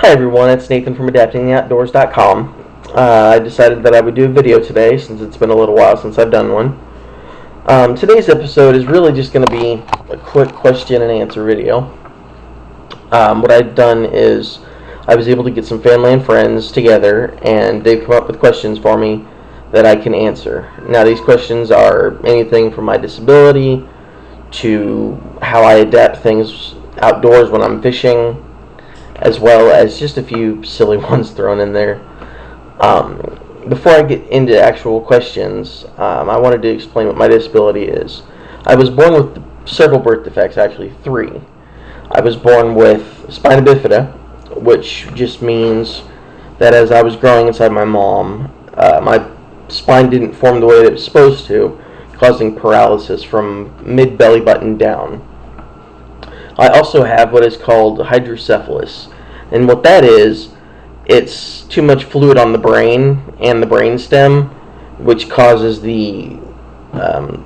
Hi everyone, it's Nathan from AdaptingTheOutdoors.com. I decided that I would do a video today since it's been a little while since I've done one. Today's episode is really just going to be a quick question and answer video. What I've done is I was able to get some family and friends together and they've come up with questions for me that I can answer. Now these questions are anything from my disability to how I adapt things outdoors when I'm fishing, as well as just a few silly ones thrown in there. Before I get into actual questions, I wanted to explain what my disability is. I was born with several birth defects, actually 3. I was born with spina bifida, which just means that as I was growing inside my mom, my spine didn't form the way that it was supposed to, causing paralysis from mid-belly button down. I also have what is called hydrocephalus, and what that is, it's too much fluid on the brain and the brain stem, which causes the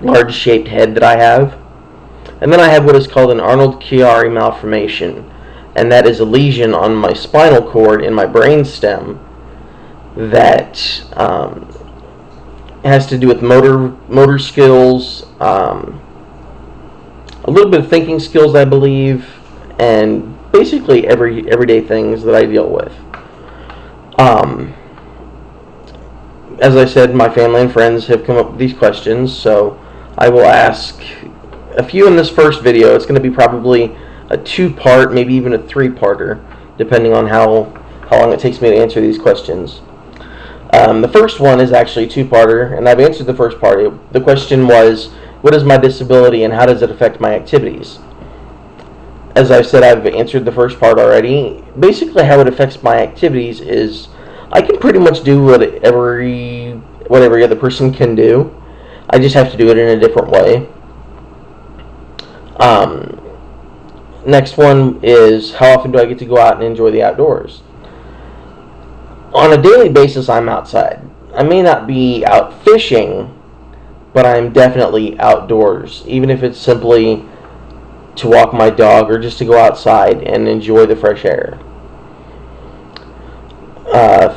large shaped head that I have. And then I have what is called an Arnold-Chiari malformation, and that is a lesion on my spinal cord in my brain stem that has to do with motor skills, a little bit of thinking skills, I believe, and basically everyday things that I deal with. As I said, my family and friends have come up with these questions, so I will ask a few in this first video. It's going to be probably a 2-part, maybe even a 3-parter, depending on how long it takes me to answer these questions. The first one is actually a 2-parter, and I've answered the first part. The question was, what is my disability and how does it affect my activities? As I said, I've answered the first part already. Basically, how it affects my activities is I can pretty much do what every other person can do. I just have to do it in a different way. Next one is, how often do I get to go out and enjoy the outdoors? On a daily basis, I'm outside. I may not be out fishing, but I'm definitely outdoors, even if it's simply to walk my dog or just to go outside and enjoy the fresh air.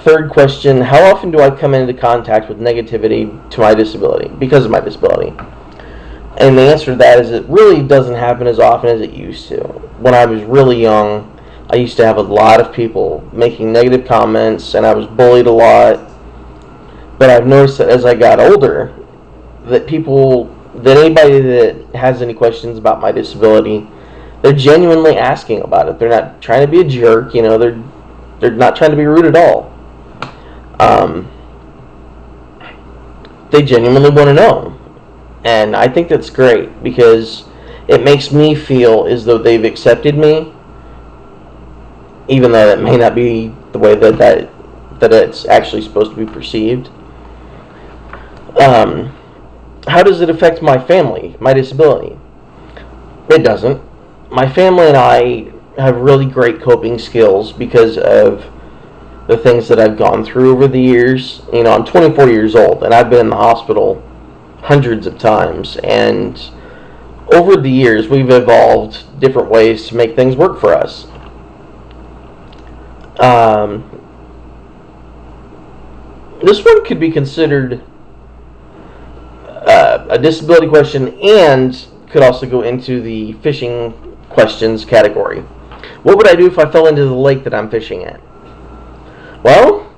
Third question, how often do I come into contact with negativity to my disability, because of my disability? And the answer to that is it really doesn't happen as often as it used to. When I was really young, I used to have a lot of people making negative comments, and I was bullied a lot. But I've noticed that as I got older, that anybody that has any questions about my disability, they're genuinely asking about it. They're not trying to be a jerk, they're not trying to be rude at all. They genuinely want to know. And I think that's great because it makes me feel as though they've accepted me, even though that may not be the way that it's actually supposed to be perceived. How does it affect my family, my disability? It doesn't. My family and I have really great coping skills because of the things that I've gone through over the years. I'm 24 years old, and I've been in the hospital hundreds of times, and over the years we've evolved different ways to make things work for us. This one could be considered a disability question and could also go into the fishing questions category. What would I do if I fell into the lake that I'm fishing at? Well,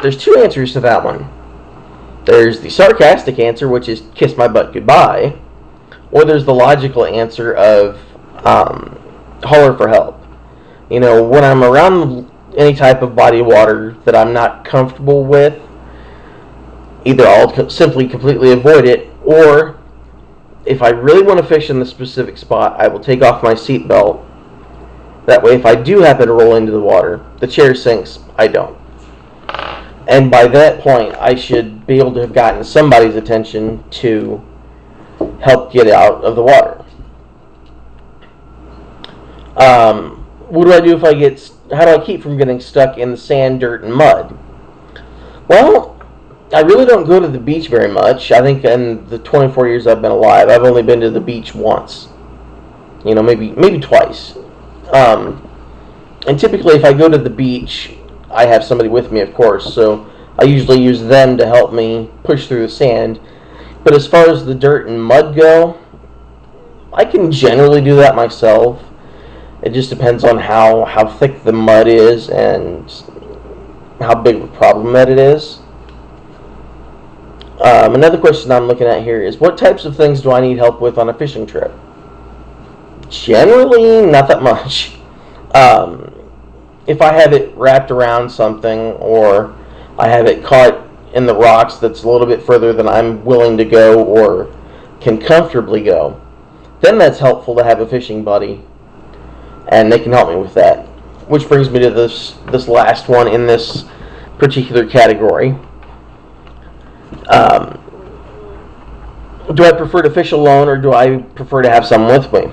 there's 2 answers to that one. There's the sarcastic answer, which is kiss my butt goodbye, or there's the logical answer of holler for help. When I'm around any type of body of water that I'm not comfortable with, either I'll simply completely avoid it, or if I really want to fish in the specific spot, I will take off my seatbelt. That way, if I do happen to roll into the water, the chair sinks, I don't. And by that point, I should be able to have gotten somebody's attention to help get out of the water. What do I do if how do I keep from getting stuck in the sand, dirt, and mud? Well, I really don't go to the beach very much. I think in the 24 years I've been alive, I've only been to the beach once. Maybe twice. And typically if I go to the beach, I have somebody with me, of course, so I usually use them to help me push through the sand. But as far as the dirt and mud go, I can generally do that myself. It just depends on how thick the mud is and how big of a problem that it is. Another question I'm looking at here is, what types of things do I need help with on a fishing trip? Generally, not that much. If I have it wrapped around something, or I have it caught in the rocks that's a little bit further than I'm willing to go or can comfortably go, then that's helpful to have a fishing buddy, and they can help me with that. Which brings me to this last one in this particular category. Do I prefer to fish alone, or do I prefer to have someone with me?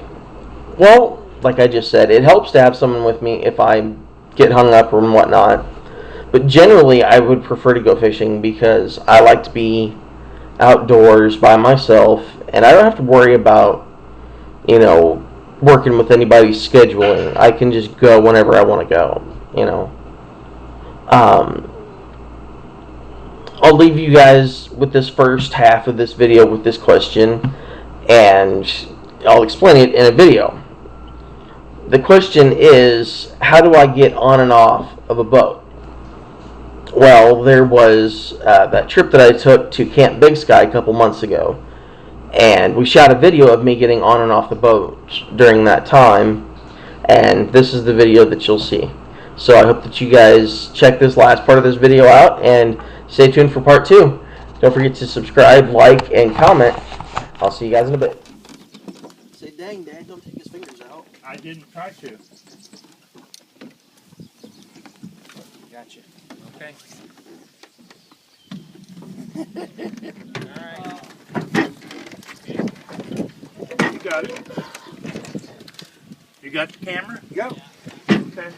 Well, like I just said, it helps to have someone with me if I get hung up or whatnot. But generally, I would prefer to go fishing because I like to be outdoors by myself, and I don't have to worry about, working with anybody's scheduling. I can just go whenever I want to go, I'll leave you guys with this first half of this video with this question, and I'll explain it in a video. The question is, how do I get on and off of a boat? Well, there was that trip that I took to Camp Big Sky a couple months ago, and we shot a video of me getting on and off the boat during that time, and this is the video that you'll see. So I hope that you guys check this last part of this video out, and stay tuned for part 2. Don't forget to subscribe, like, and comment. I'll see you guys in a bit. Say, dang, Dad, don't take his fingers out. I didn't try to. Gotcha. Okay. Alright. You got it. You got the camera? Go. Okay.